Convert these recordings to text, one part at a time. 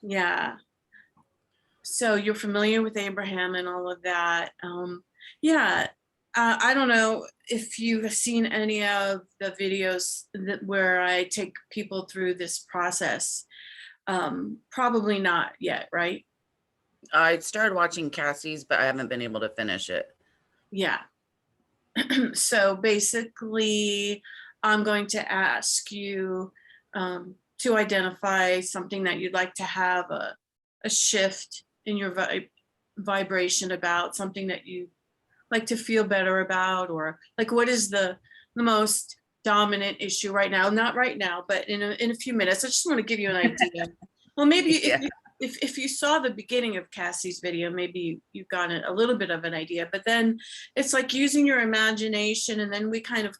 Yeah. So you're familiar with Abraham and all of that. Yeah. I don't know if you've seen any of the videos where I take people through this process. Probably not yet, right? I started watching Cassie's, but I haven't been able to finish it. Yeah. So basically, I'm going to ask you to identify something that you'd like to have a shift in your vibration about, something that you like to feel better about, or like what is the most dominant issue right now? Not right now, but in a few minutes. I just want to give you an idea. Well, maybe Yeah. if you saw the beginning of Cassie's video, maybe you've gotten a little bit of an idea, but then it's like using your imagination, and then we kind of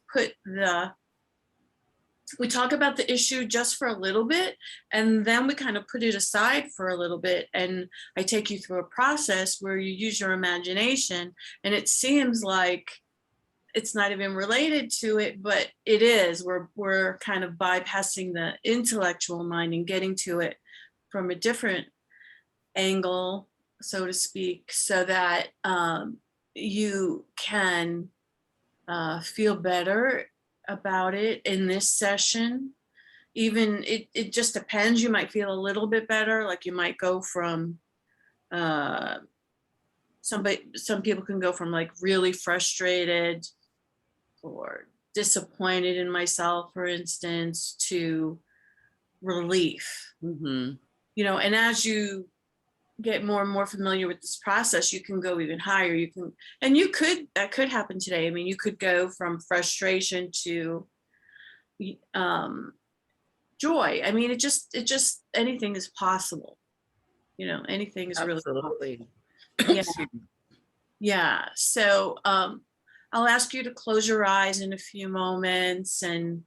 we talk about the issue just for a little bit, and then we kind of put it aside for a little bit, and I take you through a process where you use your imagination, and it seems like it's not even related to it, but it is. We're kind of bypassing the intellectual mind and getting to it from a different angle, so to speak, so that you can feel better about it in this session. Even it just depends. You might feel a little bit better, like you might go from some people can go from like really frustrated or disappointed in myself, for instance, to relief. Mm-hmm. You know, and as you get more and more familiar with this process, you can go even higher. You can, and that could happen today. I mean, you could go from frustration to joy. I mean, it just anything is possible. You know, anything is really possible. Absolutely. Yeah. Yeah. So I'll ask you to close your eyes in a few moments, and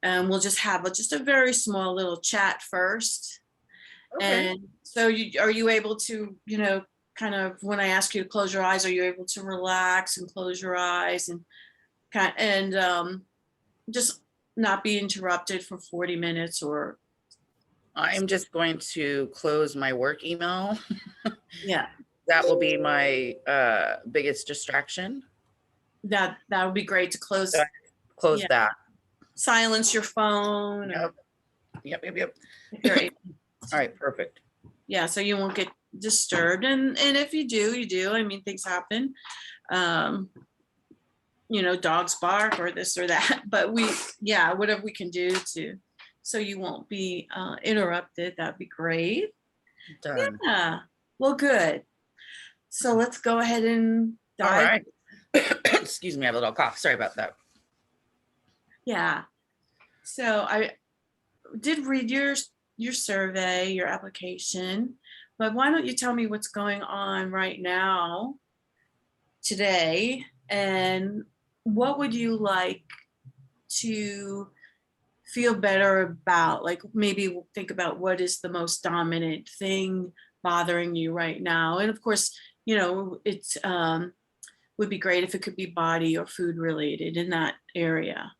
we'll just have just a very small little chat first. Okay. And so are you able to, you know, kind of, when I ask you to close your eyes, are you able to relax and close your eyes and just not be interrupted for 40 minutes or? I'm just going to close my work email. Yeah, That will be my biggest distraction. that would be great to close. So I close Yeah, that. silence your phone. Yep. Yep. If you're able. All right, perfect. Yeah, so you won't get disturbed, and if you do, you do. I mean, things happen. You know, dogs bark or this or that, but whatever we can do to, so you won't be interrupted, that'd be great. Done. Yeah, well, good. So let's go ahead and All dive. right. Excuse me, I have a little cough. Sorry about that. Yeah. So I did read your survey, your application, but why don't you tell me what's going on right now, today, and what would you like to feel better about? Like maybe think about what is the most dominant thing bothering you right now. And of course, you know, it's would be great if it could be body or food related in that area.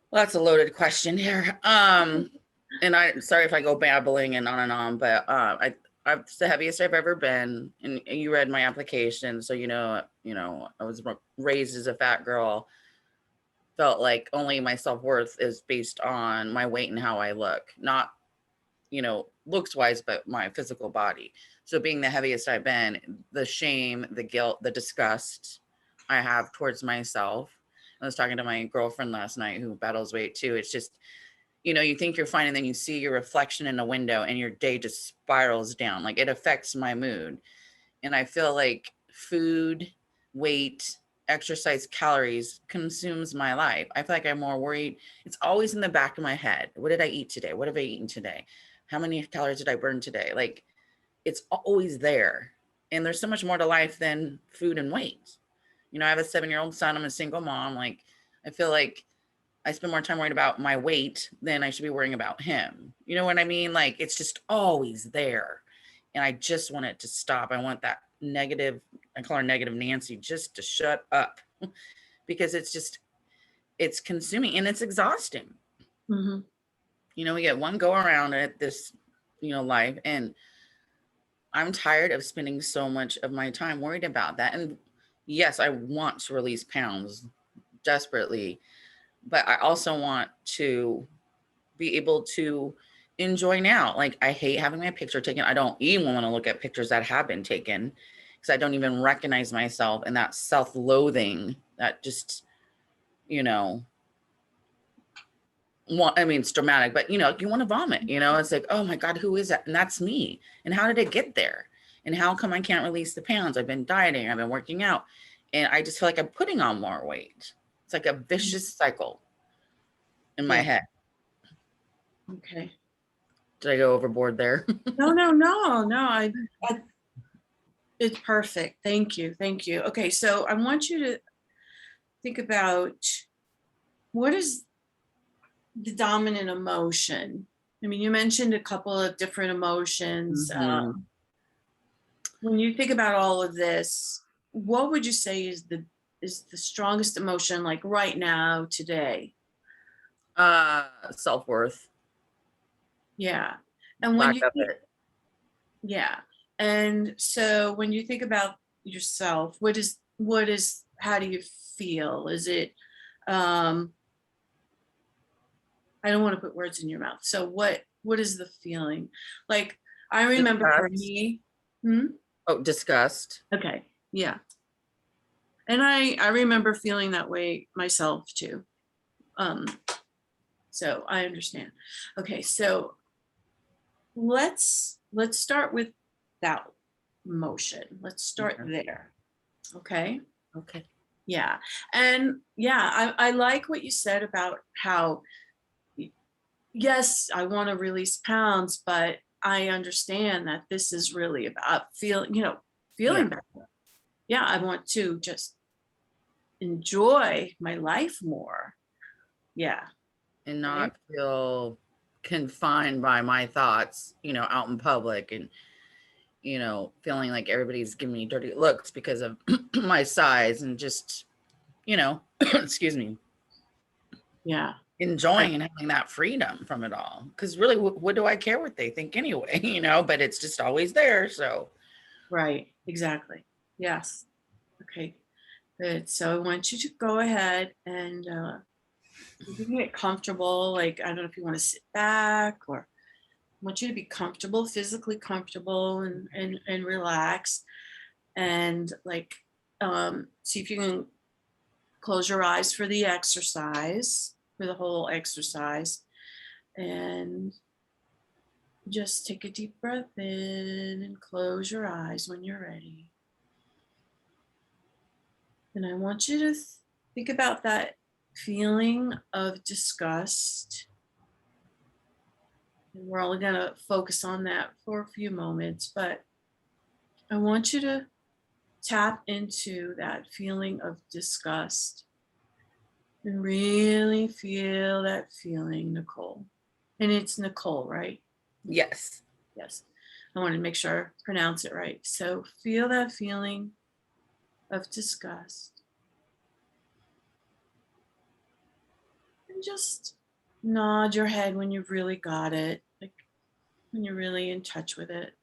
Well, that's a loaded question here. And I'm sorry if I go babbling and on, but it's the heaviest I've ever been. And you read my application, so you know, I was raised as a fat girl. Felt like only my self-worth is based on my weight and how I look, not, looks wise, but my physical body. So being the heaviest I've been, the shame, the guilt, the disgust I have towards myself. I was talking to my girlfriend last night who battles weight too. It's just, you think you're fine, and then you see your reflection in a window and your day just spirals down. Like, it affects my mood. And I feel like food, weight, exercise, calories consumes my life. I feel like I'm more worried. It's always in the back of my head. What did I eat today? What have I eaten today? How many calories did I burn today? Like, it's always there. And there's so much more to life than food and weight. I have a 7-year-old son. I'm a single mom. Like, I feel like I spend more time worried about my weight than I should be worrying about him. You know what I mean? Like, it's just always there. And I just want it to stop. I want that negative, I call her negative Nancy, just to shut up, because it's consuming and it's exhausting. Mm-hmm. We get one go around at this, life. And I'm tired of spending so much of my time worried about that. And yes, I want to release pounds desperately, but I also want to be able to enjoy now. Like, I hate having my picture taken. I don't even want to look at pictures that have been taken because I don't even recognize myself, and that self-loathing that just, you know, it's dramatic, but you want to vomit, it's like, oh my God, who is that? And that's me. And how did it get there? And how come I can't release the pounds? I've been dieting, I've been working out, and I just feel like I'm putting on more weight. It's like a vicious cycle in my Yeah. head. Okay. Did I go overboard there? No. It's perfect. Thank you. Okay, so I want you to think about what is the dominant emotion. I mean, you mentioned a couple of different emotions. Mhm. When you think about all of this, what would you say is the strongest emotion, like right now, today? Self-worth, Yeah. And when lack you of think, it. yeah. And so when you think about yourself, how do you feel? Is it, um, I don't want to put words in your mouth. So what is the feeling? Like, I remember for Disgust. me, hmm? Oh, disgust. Okay. Yeah. And I remember feeling that way myself too. Um, so I understand. Okay, so let's start with that motion. Let's start Okay. there. Okay. Okay. Yeah. And yeah, I like what you said about how, yes, I want to release pounds, but I understand that this is really about Yeah. feeling better. Yeah, I want to just enjoy my life more. Yeah. And Okay. not feel confined by my thoughts, out in public, and, feeling like everybody's giving me dirty looks because of my size, and just, excuse me, Yeah. Right. enjoying and having that freedom from it all. Because really, what do I care what they think anyway, but it's just always there. So, Right. Exactly. Yes. Okay. Good. So I want you to go ahead and you can get comfortable. Like, I don't know if you want to sit back, or I want you to be comfortable, physically comfortable, and relax. And like, see if you can close your eyes for the exercise, for the whole exercise. And just take a deep breath in and close your eyes when you're ready. And I want you to think about that feeling of disgust. And we're only going to focus on that for a few moments, but I want you to tap into that feeling of disgust and really feel that feeling, Nicole. And it's Nicole, right? yes. Yes. I wanted to make sure I pronounce it right. So feel that feeling of disgust and just nod your head when you've really got it, like when you're really in touch with it.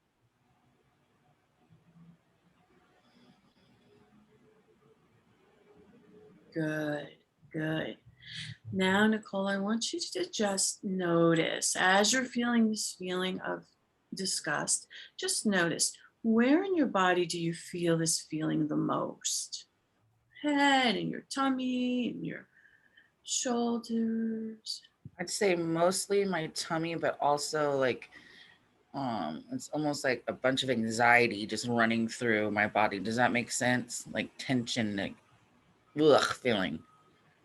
Good, good. Now, Nicole, I want you to just notice as you're feeling this feeling of disgust, just notice, where in your body do you feel this feeling the most? Head and your tummy and your shoulders. I'd say mostly my tummy, but also like, it's almost like a bunch of anxiety just running through my body. Does that make sense? Like tension, like, ugh, feeling.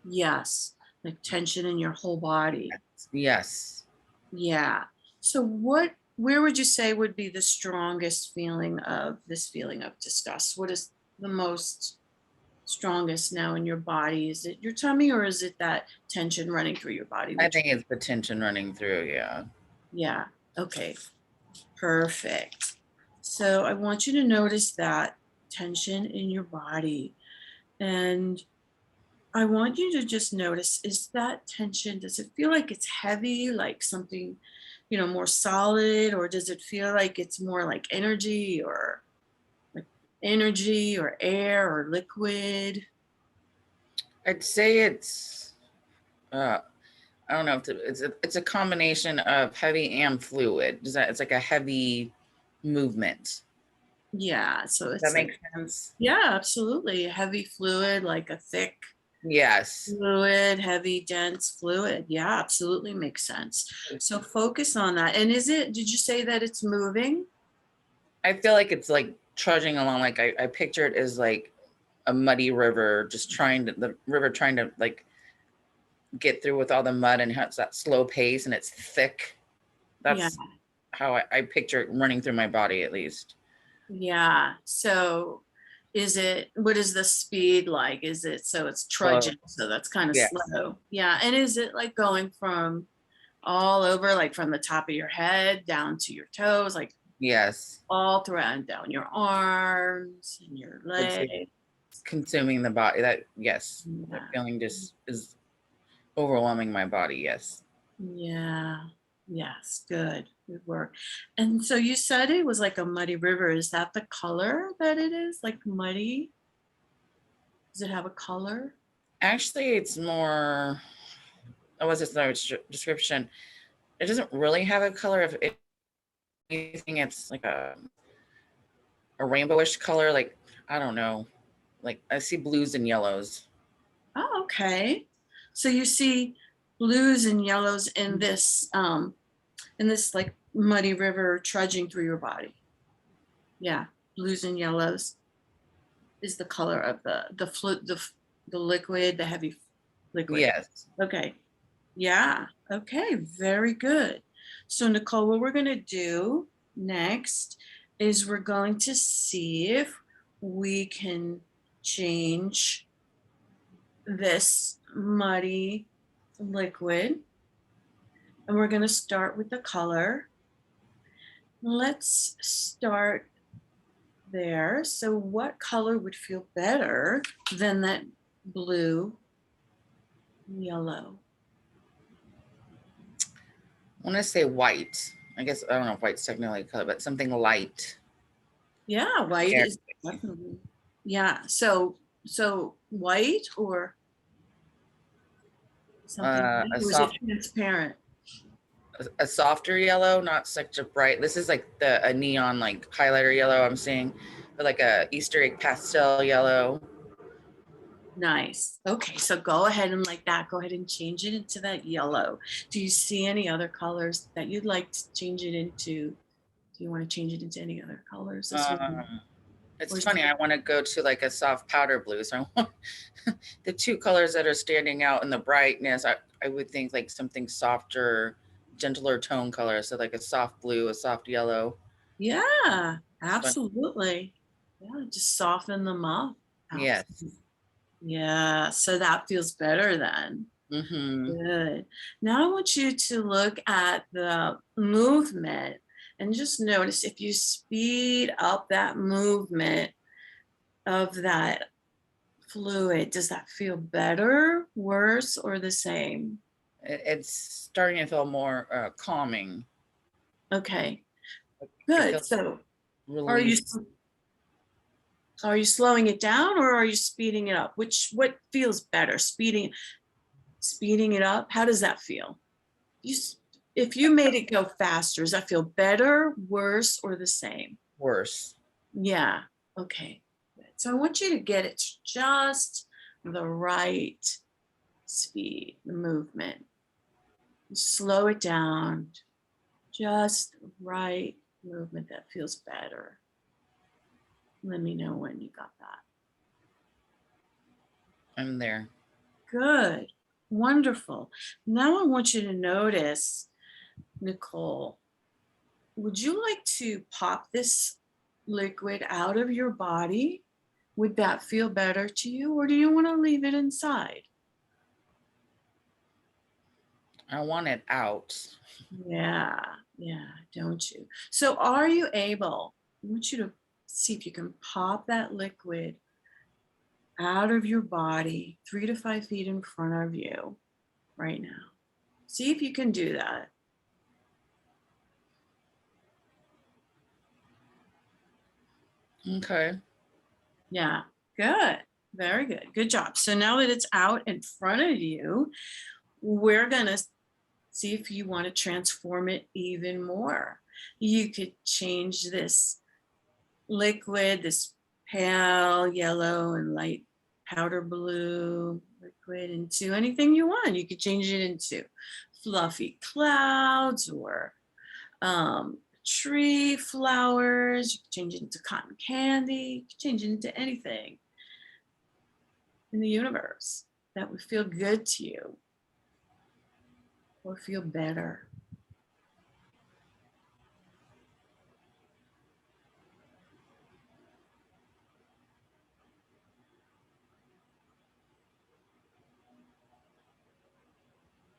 Yes, like tension in your whole body. Yes. Yeah. So where would you say would be the strongest feeling of this feeling of disgust? What is the most strongest now in your body? Is it your tummy, or is it that tension running through your body? I Which, think it's the tension running through. Yeah. yeah. Okay. Perfect. So I want you to notice that tension in your body. And I want you to just notice, is that tension, does it feel like it's heavy, like something, more solid, or does it feel like it's more like like energy or air or liquid? I'd say it's, uh, I don't know if it's a combination of heavy and fluid. It's like a heavy movement. Yeah, so That it's like, makes sense. yeah, absolutely. Heavy fluid, like a thick Yes. fluid, heavy, dense fluid. Yeah, absolutely makes sense. So focus on that. And did you say that it's moving? I feel like it's like trudging along. Like I picture it as like a muddy river, just the river trying to like get through with all the mud and has that slow pace and it's thick. Yeah. That's how I picture it running through my body at least. Yeah. So what is the speed like? So it's Slow. trudging, so that's kind of Yes. slow. Yeah. And is it like going from all over, like from the top of your head down to your toes, like Yes. all throughout and down your arms and your It's like legs? consuming the body. That yes. That Yeah. feeling just is overwhelming my body. Yes. Yeah. Yes. Good. Good work. And so you said it was like a muddy river. Is that the color that it is? Like muddy? Does it have a color? Actually, it's more. What was this another description? It doesn't really have a color. If anything, it's like a rainbowish color. Like I don't know. Like I see blues and yellows. Oh, okay. So you see blues and yellows in this like muddy river trudging through your body. Yeah, blues and yellows is the color of the liquid, the heavy liquid. Yes. Okay. Yeah. Okay. Very good. So Nicole, what we're going to do next is we're going to see if we can change this muddy liquid. And we're going to start with the color. Let's start there. So what color would feel better than that blue, yellow? I want to say white. I guess I don't know if white's technically a color, but something light. Yeah, white Yeah. is definitely. Yeah. So white or something, A or is it soft, transparent? a softer yellow, not such a bright. This is like a neon like highlighter yellow I'm seeing, but like a Easter egg pastel yellow. Nice. Okay, so go ahead and like that. Go ahead and change it into that yellow. Do you see any other colors that you'd like to change it into? Do you want to change it into any other colors as well? Um, it's Or funny. I want to go to like a soft powder blue. So I want the two colors that are standing out in the brightness. I would think like something softer, gentler tone color. So like a soft blue, a soft yellow. yeah, It's fun. absolutely. Yeah, just soften them up. Yes. Absolutely. Yeah, so that feels better then. Mm-hmm. Good. Now I want you to look at the movement and just notice if you speed up that movement of that fluid, does that feel better, worse, or the same? It's starting to feel more calming. Okay, I good. feel So are you release. are you slowing it down or are you speeding it up? What feels better? Speeding it up? How does that feel? You if you made it go faster, does that feel better, worse, or the same? Worse. Yeah. Okay. So I want you to get it to just the right speed, the movement. Slow it down. Just right movement that feels better. Let me know when you got that. I'm there. Good. Wonderful. Now I want you to notice, Nicole, would you like to pop this liquid out of your body? Would that feel better to you, or do you want to leave it inside? I want it out. Yeah, yeah, don't you? So are you able, I want you to see if you can pop that liquid out of your body, 3 to 5 feet in front of you right now. See if you can do that. Okay. Yeah, good. Very good. Good job. So now that it's out in front of you, we're going to see if you want to transform it even more. You could change this liquid, this pale yellow and light powder blue liquid into anything you want. You could change it into fluffy clouds or tree flowers. You could change it into cotton candy. You could change it into anything in the universe that would feel good to you or feel better.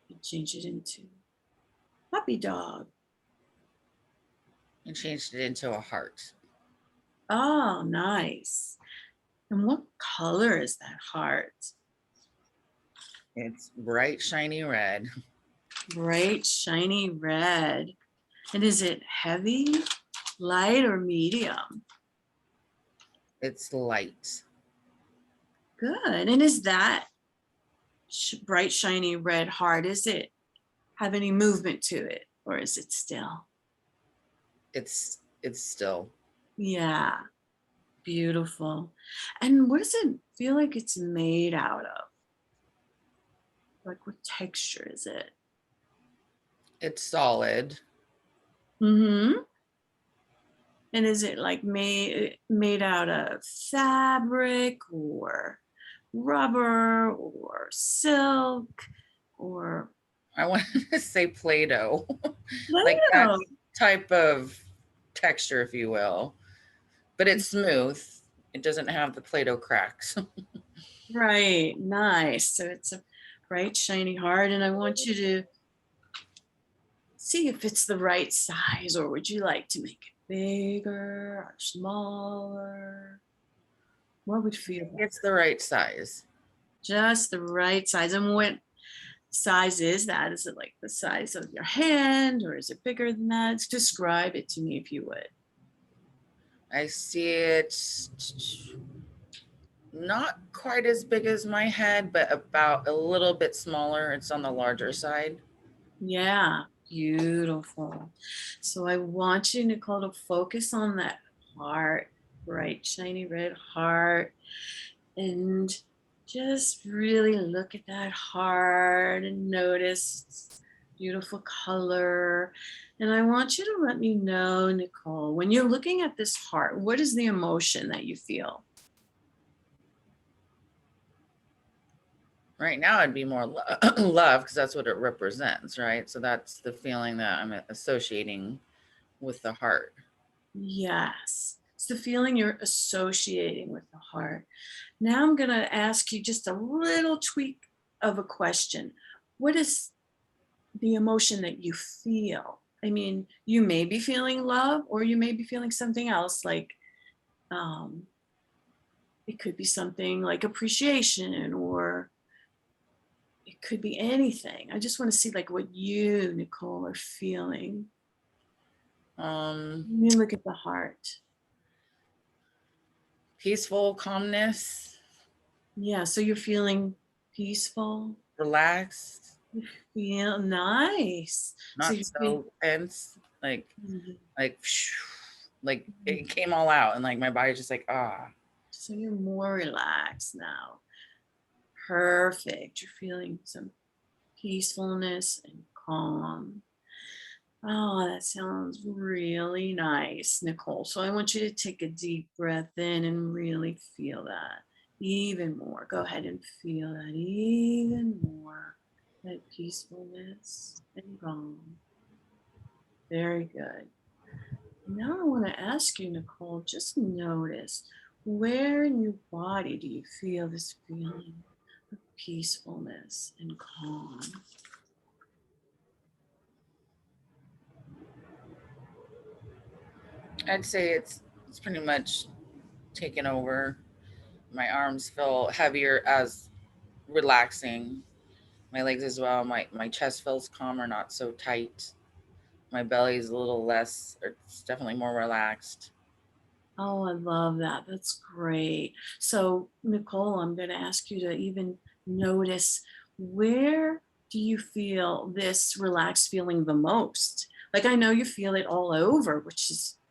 You change it into puppy dog. And changed it into a heart. Oh, nice. And what color is that heart? It's bright, shiny red. Bright, shiny red. And is it heavy, light, or medium? It's light. Good. And is that bright, shiny red heart, is it have any movement to it, or is it still? It's still. Yeah, beautiful. And what does it feel like it's made out of? Like what texture is it? It's solid. Mm-hmm. And is it like made out of fabric or rubber or silk or I wanted to say Play-Doh. Like that Play-Doh? type of texture, if you will. But it's smooth. It doesn't have the Play-Doh cracks. Right, nice. So it's a bright, shiny heart, and I want you to see if it's the right size, or would you like to make it bigger or smaller? What would feel better? It's the right size. Just the right size. And what size is that? Is it like the size of your hand, or is it bigger than that? Describe it to me if you would. I see it not quite as big as my head, but about a little bit smaller. It's on the larger side. Yeah, beautiful. So I want you, Nicole, to focus on that heart, bright, shiny red heart, and just really look at that heart and notice its beautiful color. And I want you to let me know, Nicole, when you're looking at this heart, what is the emotion that you feel? Right now, it'd be more love because that's what it represents, right? So that's the feeling that I'm associating with the heart. Yes, it's the feeling you're associating with the heart. Now I'm going to ask you just a little tweak of a question. What is the emotion that you feel? I mean, you may be feeling love, or you may be feeling something else, like um, it could be something like appreciation, or it could be anything. I just want to see like what you, Nicole, are feeling. Um, Let me look at the heart. Peaceful, calmness, Yeah, so you're feeling peaceful. relaxed, You feel nice. So not you feel, so tense, Mhm, like, like mhm. it came all out, and like my body's just like, ah. So you're more relaxed now. Perfect. You're feeling some peacefulness and calm. Oh, that sounds really nice, Nicole. So I want you to take a deep breath in and really feel that even more. Go ahead and feel that even more. That peacefulness and calm. Very good. Now I want to ask you, Nicole, just notice, where in your body do you feel this feeling of peacefulness and calm? I'd say it's pretty much taken over. My arms feel heavier as relaxing. My legs as well. My chest feels calmer, not so tight. My belly is a little less, or it's definitely more relaxed. Oh, I love that. That's great. So, Nicole, I'm going to ask you to even notice, where do you feel this relaxed feeling the most? Like, I know you feel it all over,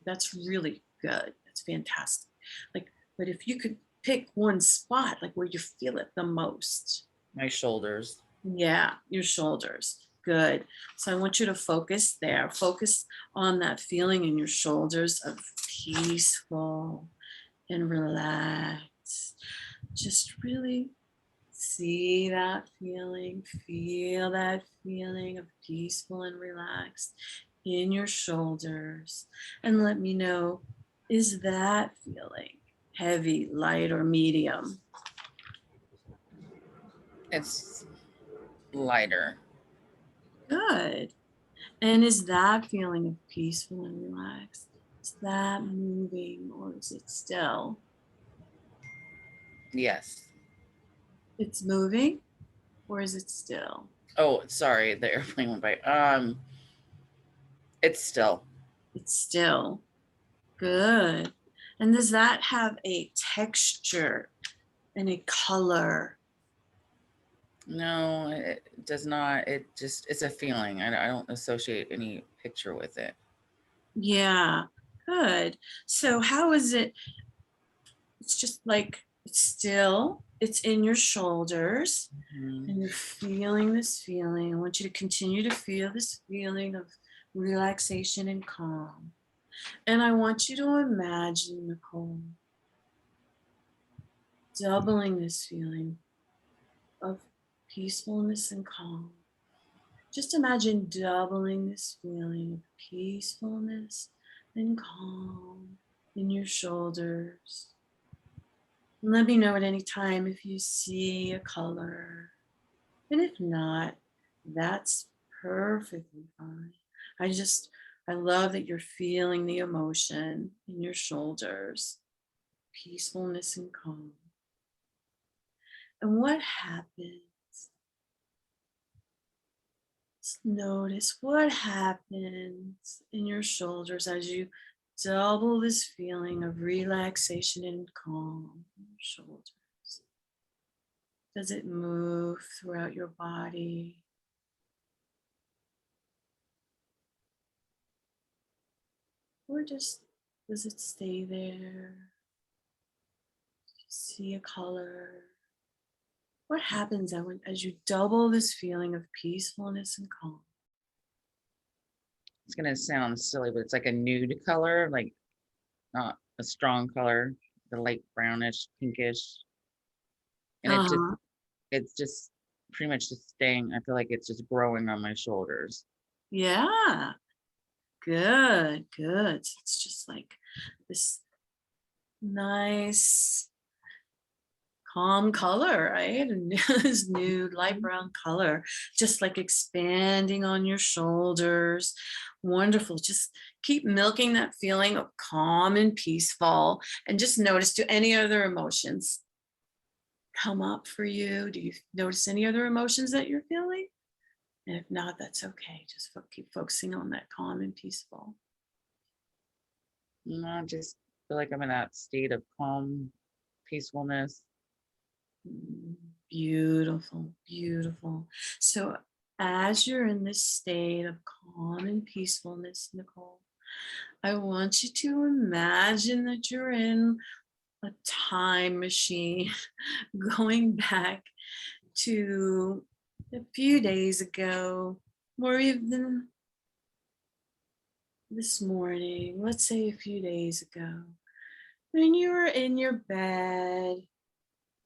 that's really good. That's fantastic. Like, but if you could pick one spot, like where you feel it the most. My shoulders. Yeah, your shoulders. Good. So I want you to focus there. Focus on that feeling in your shoulders of peaceful and relaxed. Just really see that feeling, feel that feeling of peaceful and relaxed in your shoulders. And let me know, is that feeling heavy, light, or medium? It's lighter. Good. And is that feeling of peaceful and relaxed? Is that moving, or is it still? Yes. It's moving, or is it still? Oh, sorry, the airplane went by. It's still. It's still. Good. And does that have a texture and a color? No, it does not. It's a feeling. I don't associate any picture with it. Yeah, good. So how is it? It's just like it's still, it's in your shoulders, Mhm. and you're feeling this feeling. I want you to continue to feel this feeling of relaxation and calm. And I want you to imagine, Nicole, doubling this feeling of peacefulness and calm. Just imagine doubling this feeling of peacefulness and calm in your shoulders. And let me know at any time if you see a color. And if not, that's perfectly fine. I just, I love that you're feeling the emotion in your shoulders, peacefulness and calm. And what happens? Just notice what happens in your shoulders as you double this feeling of relaxation and calm in your shoulders. Does it move throughout your body? Or just does it stay there? See a color? What happens as you double this feeling of peacefulness and calm? It's gonna sound silly, but it's like a nude color, like not a strong color, the light brownish, pinkish, and Uh-huh. it's just pretty much just staying. I feel like it's just growing on my shoulders. Yeah. Good, good. So it's just like this nice calm color, right? And this nude light brown color, just like expanding on your shoulders. Wonderful. Just keep milking that feeling of calm and peaceful. And just notice, do any other emotions come up for you? Do you notice any other emotions that you're feeling? And if not, that's okay. Just keep focusing on that calm and peaceful. I just feel like I'm in that state of calm, peacefulness. Beautiful, beautiful. So as you're in this state of calm and peacefulness, Nicole, I want you to imagine that you're in a time machine going back to a few days ago, or even this morning, let's say a few days ago, when you were in your bed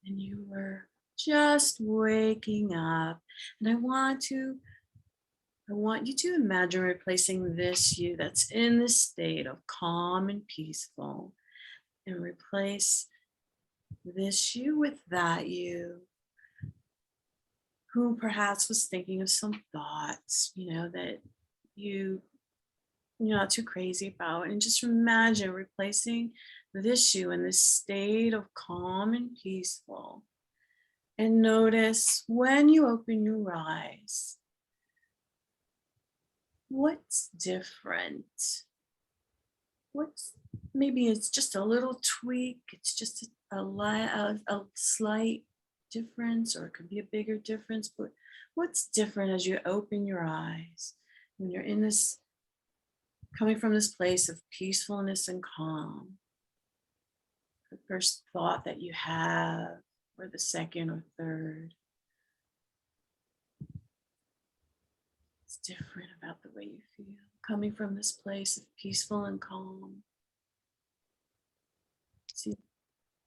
and you were just waking up. And I want you to imagine replacing this you that's in this state of calm and peaceful, and replace this you with that you who perhaps was thinking of some thoughts, that you you're not too crazy about. And just imagine replacing this you in this state of calm and peaceful. And notice when you open your eyes, what's different? What's maybe it's just a little tweak, it's just a slight difference, or it could be a bigger difference, but what's different as you open your eyes when you're in this, coming from this place of peacefulness and calm? The first thought that you have, or the second or third, it's different about the way you feel coming from this place of peaceful and calm. See if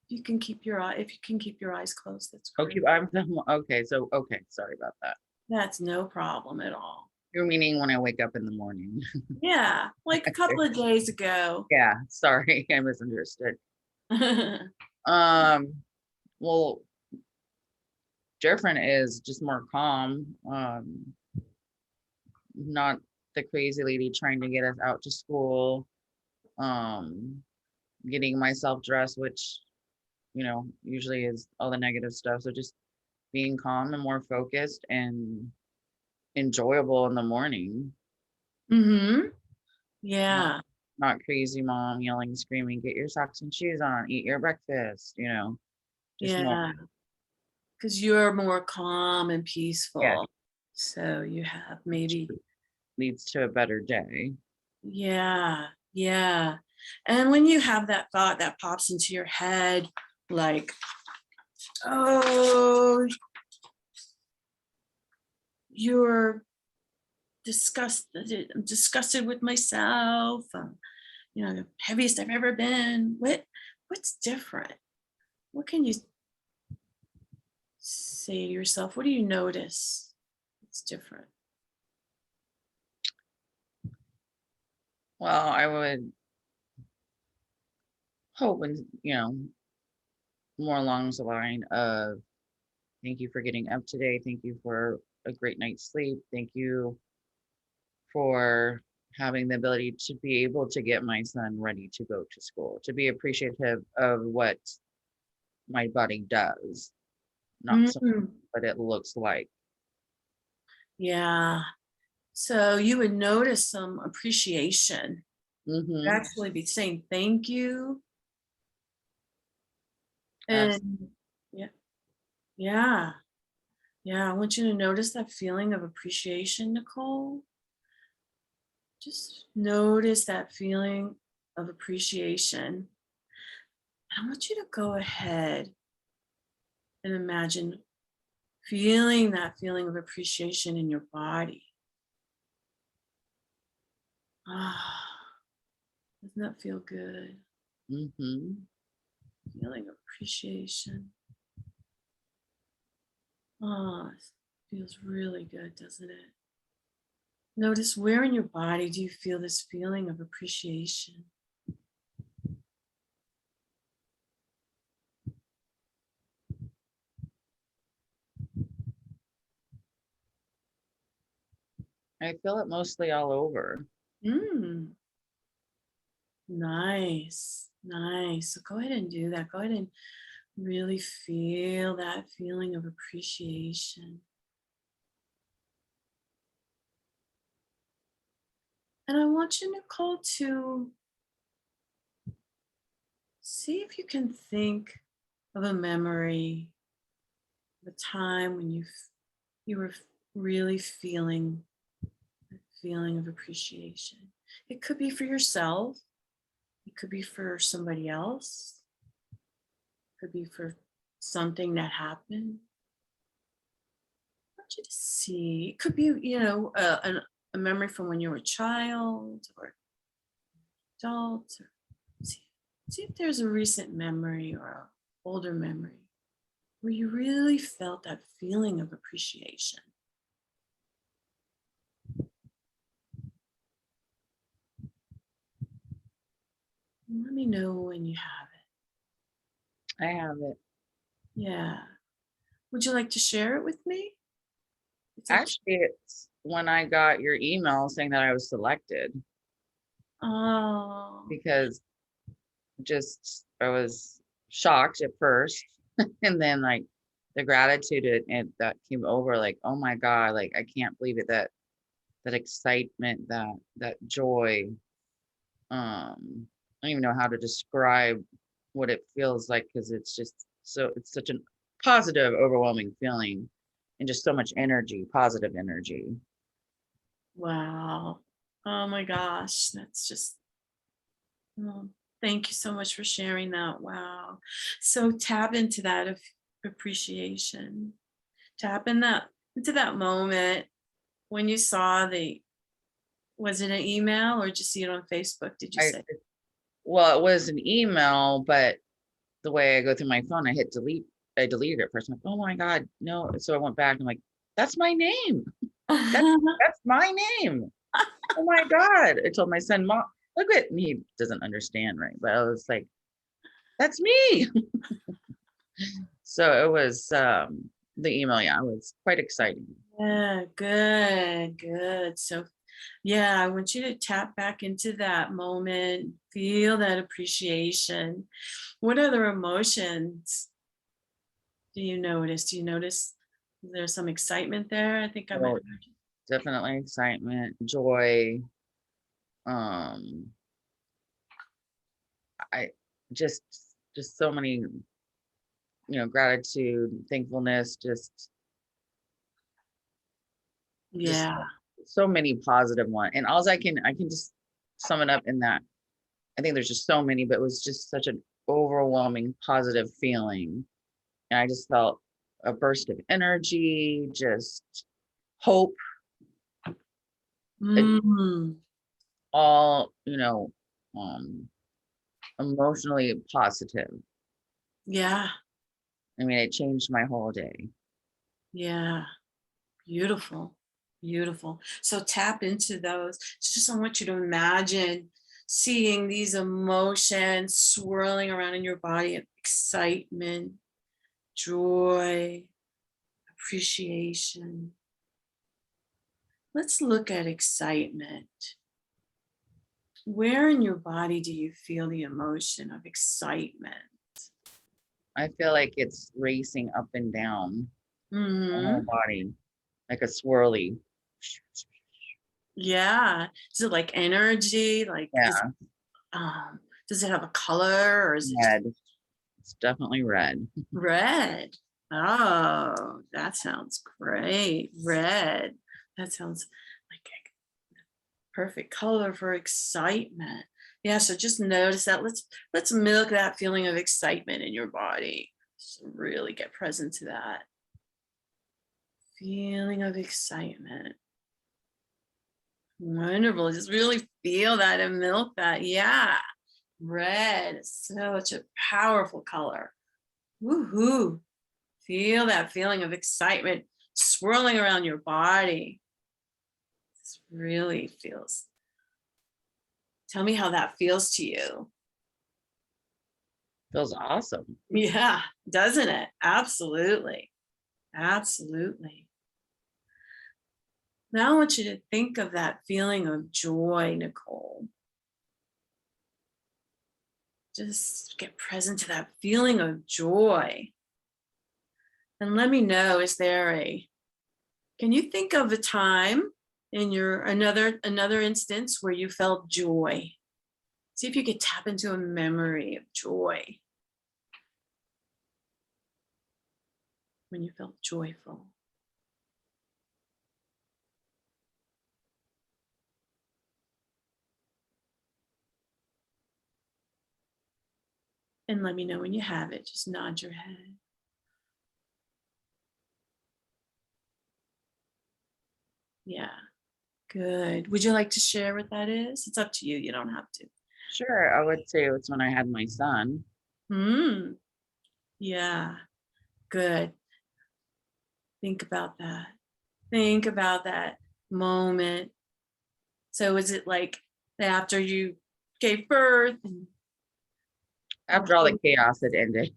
you can keep your eye, if you can keep your eyes closed, that's Okay, great. okay. So, okay, sorry about that. That's no problem at all. You're meaning when I wake up in the morning. Yeah, like a couple of days ago. Yeah, sorry, I misunderstood. Um, well, different is just more calm. Not the crazy lady trying to get us out to school. Getting myself dressed, which, usually is all the negative stuff. So just being calm and more focused and enjoyable in the morning. Mm-hmm. Not, Yeah, not crazy mom yelling, screaming, get your socks and shoes on, eat your breakfast, just more. yeah, because you're more calm and Yeah, peaceful. So you have which maybe, leads to a better day. yeah, yeah. And when you have that thought that pops into your head, like, oh, you're disgusted, I'm disgusted with myself. The heaviest I've ever been. What's different? What can you say to yourself? What do you notice? It's different. Well, I would hope, and more along the line of thank you for getting up today. Thank you for a great night's sleep. Thank you for having the ability to be able to get my son ready to go to school, to be appreciative of what my body does, not so Mhm. what it looks like. Yeah. So you would notice some appreciation. You'd Mm-hmm. actually be saying thank you. Absolutely. And yeah, yeah, yeah. I want you to notice that feeling of appreciation, Nicole. Just notice that feeling of appreciation. I want you to go ahead and imagine feeling that feeling of appreciation in your body. Ah, doesn't that feel good? Mm-hmm. Feeling of appreciation. Ah, it feels really good, doesn't it? Notice where in your body do you feel this feeling of appreciation? I feel it mostly all over. Mm, nice, nice. So go ahead and do that. Go ahead and really feel that feeling of appreciation. And I want you, Nicole, to see if you can think of a memory of a time when you were really feeling that feeling of appreciation. It could be for yourself, it could be for somebody else, it could be for something that happened. I want you to see. It could be, a memory from when you were a child or adult. Or see, see if there's a recent memory or an older memory where you really felt that feeling of appreciation. Let me know when you have it. I have it. Yeah. Would you like to share it with me? It's up to Actually, it's when I got your email saying that I was selected. Oh, because just I was shocked at first, and then like the gratitude that came over, like, oh my God, like I can't believe it, that excitement, that joy. I don't even know how to describe what it feels like, because it's such a positive, overwhelming feeling, and just so much energy, positive energy. wow. Oh my gosh. That's just, oh, thank you so much for sharing that. Wow. So tap into that appreciation. Tap into that moment when you saw was it an email or did you see it on Facebook? Did you I say? Well, it was an email, but the way I go through my phone, I hit delete. I deleted it first. I'm like, oh my God, no. So I went back. I'm like, that's my name. That's my name. Oh my God. I told my son, Mom, look at me. He doesn't understand, right? But I was like, that's me. So it was the email. Yeah, it was quite exciting. Yeah, good, good. So, yeah, I want you to tap back into that moment, feel that appreciation. What other emotions do you notice? Do you notice there's some excitement there? I think I might So have heard you. definitely excitement, joy. Um, I just just so many, gratitude, thankfulness, just Yeah, so many positive one. And all I can just sum it up in that. I think there's just so many, but it was just such an overwhelming positive feeling. And I just felt a burst of energy, just hope, it mm, all, um, emotionally positive. yeah, I mean, it changed my whole day. yeah. Beautiful, beautiful. So tap into those. It's just I want you to imagine seeing these emotions swirling around in your body, excitement, joy, appreciation. Let's look at excitement. Where in your body do you feel the emotion of excitement? I feel like it's racing up and down my whole Hmm. body, like a swirly. Yeah. Is it like energy? Like Yeah, does it have a color or is it just red. It's definitely red. red? Oh, that sounds great. Red. That sounds like a perfect color for excitement. Yeah, so just notice that. Let's milk that feeling of excitement in your body. Just really get present to that feeling of excitement. Wonderful. Just really feel that and milk that. Yeah. Red is such a powerful color. Woohoo. Feel that feeling of excitement swirling around your body. This really feels. Tell me how that feels to you. Feels awesome. Yeah, doesn't it? Absolutely. Absolutely. Now I want you to think of that feeling of joy, Nicole. Just get present to that feeling of joy. And let me know, can you think of a time in your another instance where you felt joy? See if you could tap into a memory of joy when you felt joyful. And let me know when you have it. Just nod your head. Yeah, good. Would you like to share what that is? It's up to you. You don't have to. Sure, I would say it's when I had my son. Hmm. Yeah, good. Think about that. Think about that moment. So is it like after you gave birth and After all the chaos had ended,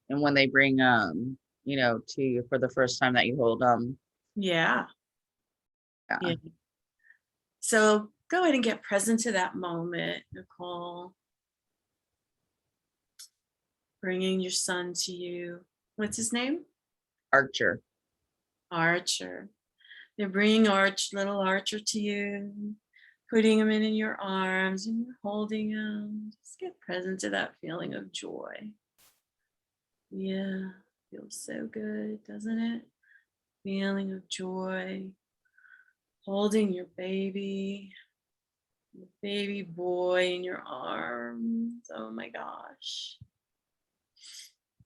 and when they bring to you for the first time that you hold yeah, yeah. yeah. So go ahead and get present to that moment, Nicole. Bringing your son to you. What's his name? Archer. Archer. They're bringing little Archer to you, putting him in your arms, and you're holding him. Just get present to that feeling of joy. Yeah, feels so good, doesn't it? Feeling of joy. Holding your baby boy in your arms. Oh my gosh.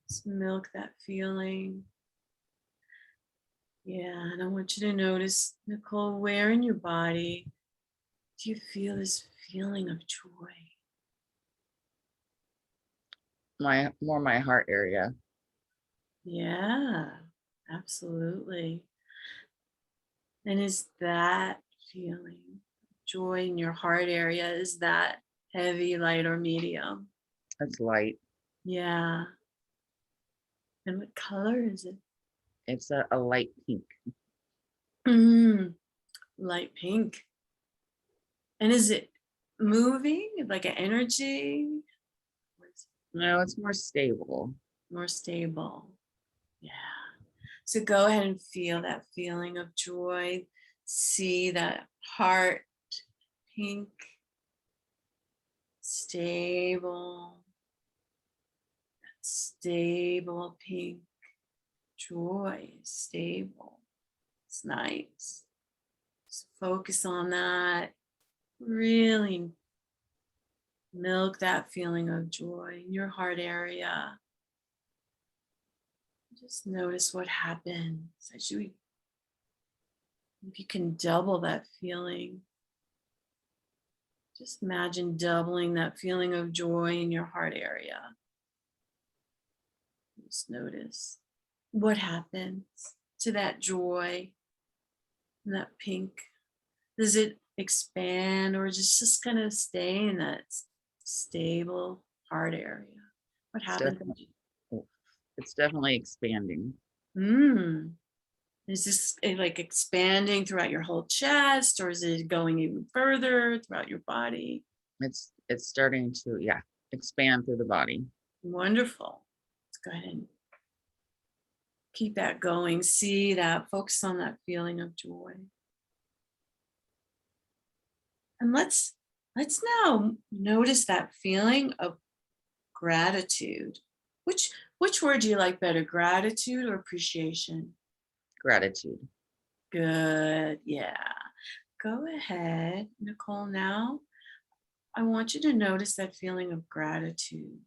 Just milk that feeling. Yeah, and I want you to notice, Nicole, where in your body do you feel this feeling of joy? My heart area. Yeah, absolutely. And is that feeling, joy in your heart area, is that heavy, light, or medium? It's light. Yeah. And what color is it? It's a light pink. Light pink. And is it moving like an energy? Or is No, it's more stable. it more stable? Yeah. So go ahead and feel that feeling of joy. See that heart pink, stable, stable pink. Joy is stable. It's nice. Just focus on that. Really milk that feeling of joy in your heart area. Just notice what happens as you, if you can double that feeling. Just imagine doubling that feeling of joy in your heart area. Just notice what happens to that joy and that pink. Does it expand or just kind of stay in that stable heart area? What It's happens? it's definitely expanding. Is this like expanding throughout your whole chest, or is it going even further throughout your body? It's starting to, yeah, expand through the body. Wonderful. Let's go ahead and keep that going. See that, focus on that feeling of joy. And let's now notice that feeling of gratitude. Which word do you like better, gratitude or appreciation? Gratitude. Good. Yeah. Go ahead, Nicole. Now I want you to notice that feeling of gratitude.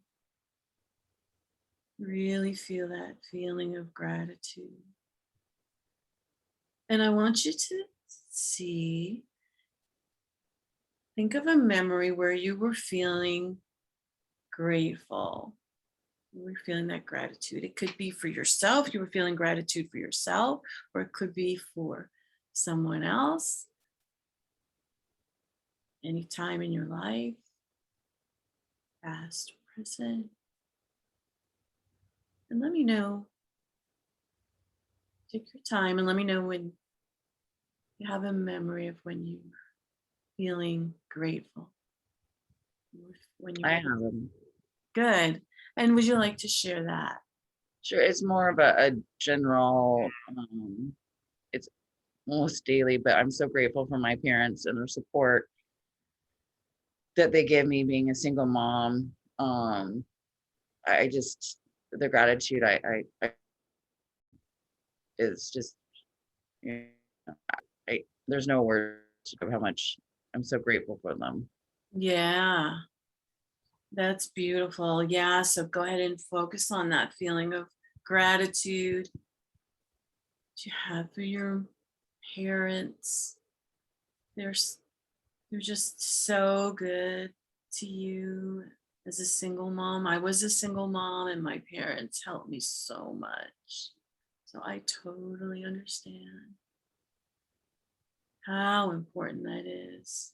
Really feel that feeling of gratitude. And I want you to think of a memory where you were feeling grateful. You were feeling that gratitude. It could be for yourself. You were feeling gratitude for yourself, or it could be for someone else. Any time in your life, past or present. And let me know. Take your time and let me know when you have a memory of when you were feeling grateful. When you I were have them. good. And would you like to share that? Sure, it's more of a general, it's almost daily, but I'm so grateful for my parents and their support that they give me being a single mom. I just, the gratitude I is just, you know, there's no words of how much I'm so grateful for them. Yeah, that's beautiful. Yeah, so go ahead and focus on that feeling of gratitude that you have for your parents. They're they're just so good to you as a single mom. I was a single mom and my parents helped me so much. So I totally understand how important that is.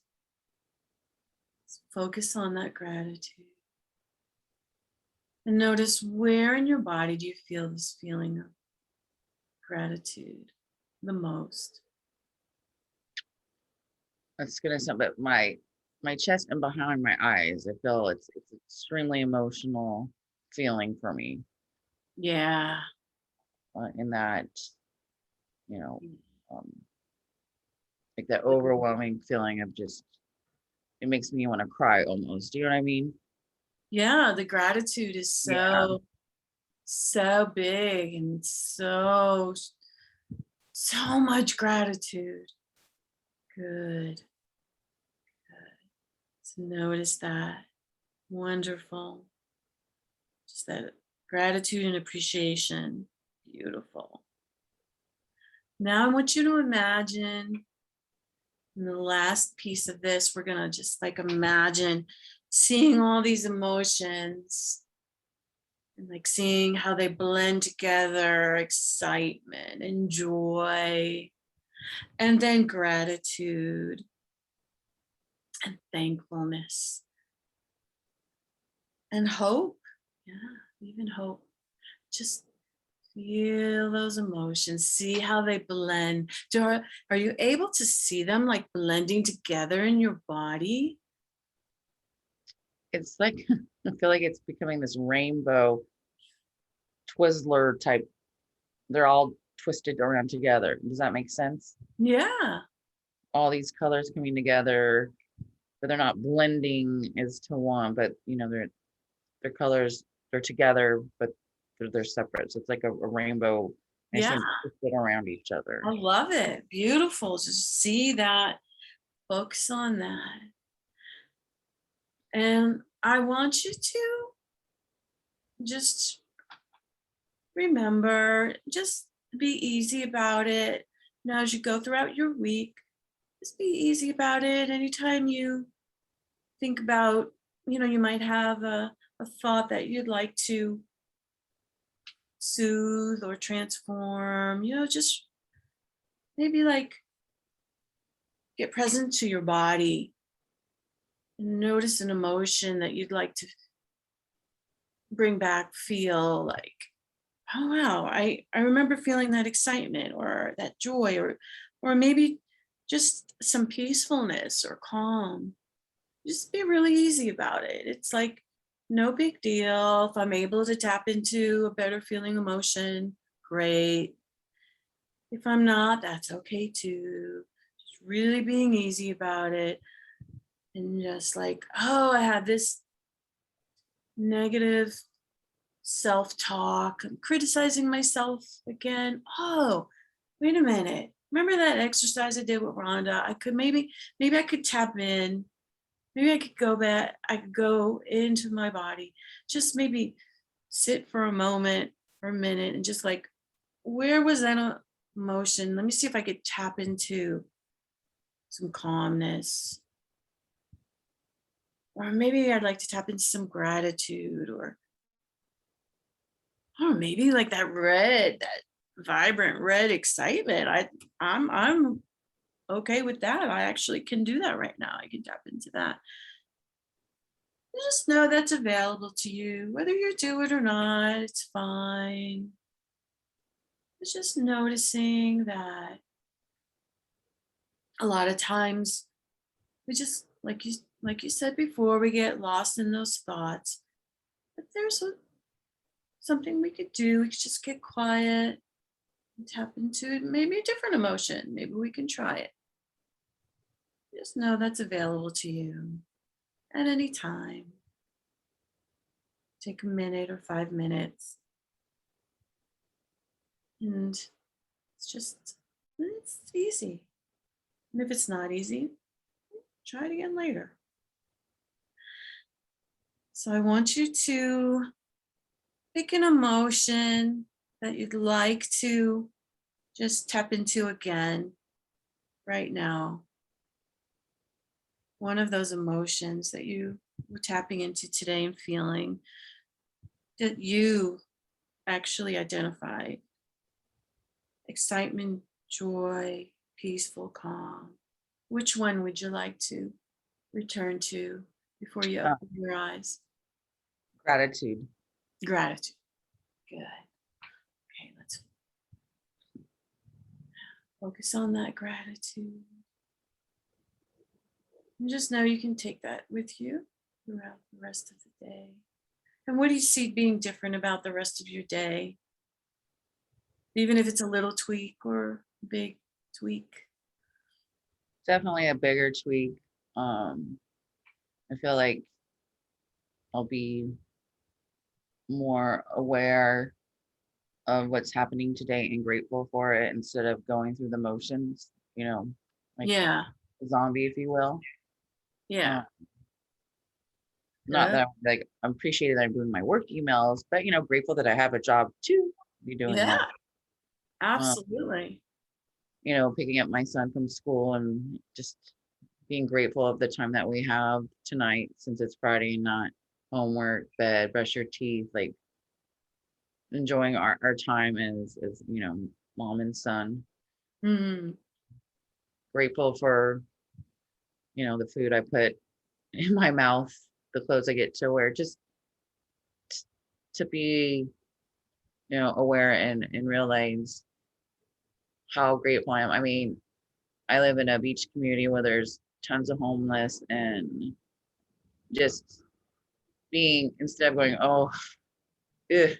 Focus on that gratitude. And notice where in your body do you feel this feeling of gratitude the most? That's gonna sound, but my chest and behind my eyes, I feel it's extremely emotional feeling for me. Yeah. In that, you know, um, like that overwhelming feeling of just, it makes me want to cry almost. Do you know what I mean? Yeah, the gratitude is Yeah. so big and so much gratitude. Good. So notice that. Wonderful. Just that gratitude and appreciation. Beautiful. Now I want you to imagine in the last piece of this, we're going to just like imagine seeing all these emotions and like seeing how they blend together, excitement and joy, and then gratitude and thankfulness and hope. Yeah, even hope. Just feel those emotions, see how they blend. Are you able to see them like blending together in your body? It's like I feel like it's becoming this rainbow Twizzler type. They're all twisted around together. Does that make sense? Yeah, All these colors coming together, but they're not blending as to one, but their colors, they're together, but they're separate. So it's like a rainbow. I see yeah. them twisted around each other. I love it. Beautiful. Just see that, focus on that. And I want you to just remember, just be easy about it. Now, as you go throughout your week, just be easy about it. Anytime you think about, you might have a thought that you'd like to soothe or transform, just maybe like get present to your body and notice an emotion that you'd like to bring back, feel like, oh wow, I remember feeling that excitement or that joy, or maybe just some peacefulness or calm. Just be really easy about it. It's like no big deal. If I'm able to tap into a better feeling emotion, great. If I'm not, that's okay too. Just really being easy about it and just like, oh, I had this negative self-talk. I'm criticizing myself again. Oh, wait a minute. Remember that exercise I did with Rhonda? I could maybe I could tap in. Maybe I could go back. I could go into my body. Just maybe sit for a moment, for a minute, and just like, where was that emotion? Let me see if I could tap into some calmness. Or maybe I'd like to tap into some gratitude, or maybe like that vibrant red excitement. I'm okay with that. I actually can do that right now. I can tap into that. You just know that's available to you, whether you do it or not. It's fine. It's just noticing that a lot of times we just like you said before, we get lost in those thoughts. But there's something we could do. We could just get quiet and tap into maybe a different emotion. Maybe we can try it. Just know that's available to you at any time. Take a minute or 5 minutes. And it's easy. And if it's not easy, try it again later. So I want you to pick an emotion that you'd like to just tap into again right now. One of those emotions that you were tapping into today and feeling that you actually identified: excitement, joy, peaceful, calm. Which one would you like to return to before you Uh, open your eyes? Gratitude. Gratitude. Good. Okay, let's focus on that gratitude. And just know you can take that with you throughout the rest of the day. And what do you see being different about the rest of your day? Even if it's a little tweak or big tweak. Definitely a bigger tweak. I feel like I'll be more aware of what's happening today and grateful for it instead of going through the motions, like Yeah. a zombie, if you will. Yeah. Uh, not Good. that I'm appreciated that I'm doing my work emails, but grateful that I have a job to be doing Yeah. that. Absolutely. Picking up my son from school and just being grateful of the time that we have tonight since it's Friday, not homework, bed, brush your teeth, like enjoying our time as mom and son. Mm. Grateful for the food I put in my mouth, the clothes I get to wear, just to be aware and realize how grateful I am. I mean, I live in a beach community where there's tons of homeless, and just being, instead of going, oh, ugh,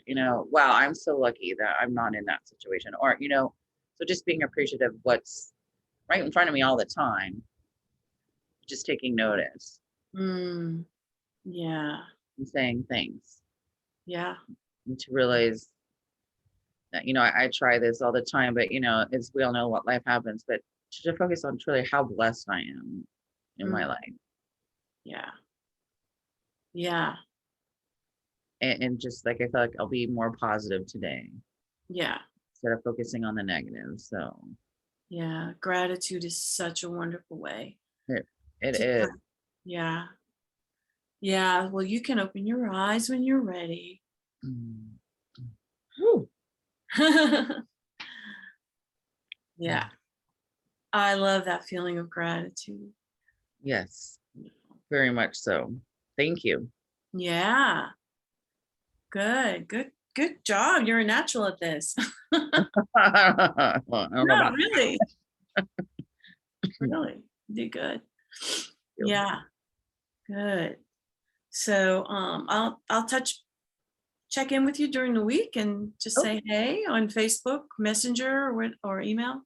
wow, I'm so lucky that I'm not in that situation, or so just being appreciative of what's right in front of me all the time, just taking notice Mm. Yeah. and saying things, Yeah. and to realize that I try this all the time, but as we all know, what life happens, but to focus on truly how blessed I am in my Mm. life, Yeah. Yeah. and just like I feel like I'll be more positive today Yeah. instead of focusing on the negative. So Yeah. Gratitude is such a wonderful way it to is. yeah. Yeah. Well, you can open your eyes when you're ready. Mm. Whew. Yeah. I love that feeling of gratitude. Yes, very much so. Thank you. Yeah. Good. Good. Good job. You're a natural at this. I don't know No, about really. Really. You did good. you. Yeah. Good. So I'll check in with you during the week and just Oh, say hey on Facebook, Messenger, or email,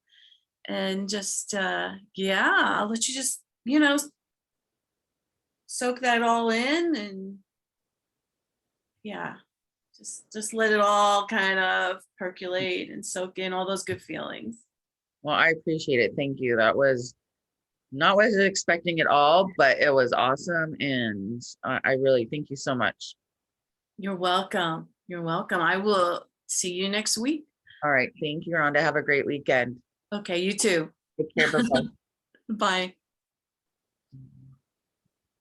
and just yeah, I'll let you just soak that all in, and yeah, just let it all kind of percolate and soak in all those good feelings. well, I appreciate it. Thank you. That was not what I was expecting at all, but it was awesome. And I really thank you so much. You're welcome. You're welcome. I will see you next week. All right. Thank you, Rhonda. Have a great weekend. Okay, you too. Take care. Bye-bye. Bye.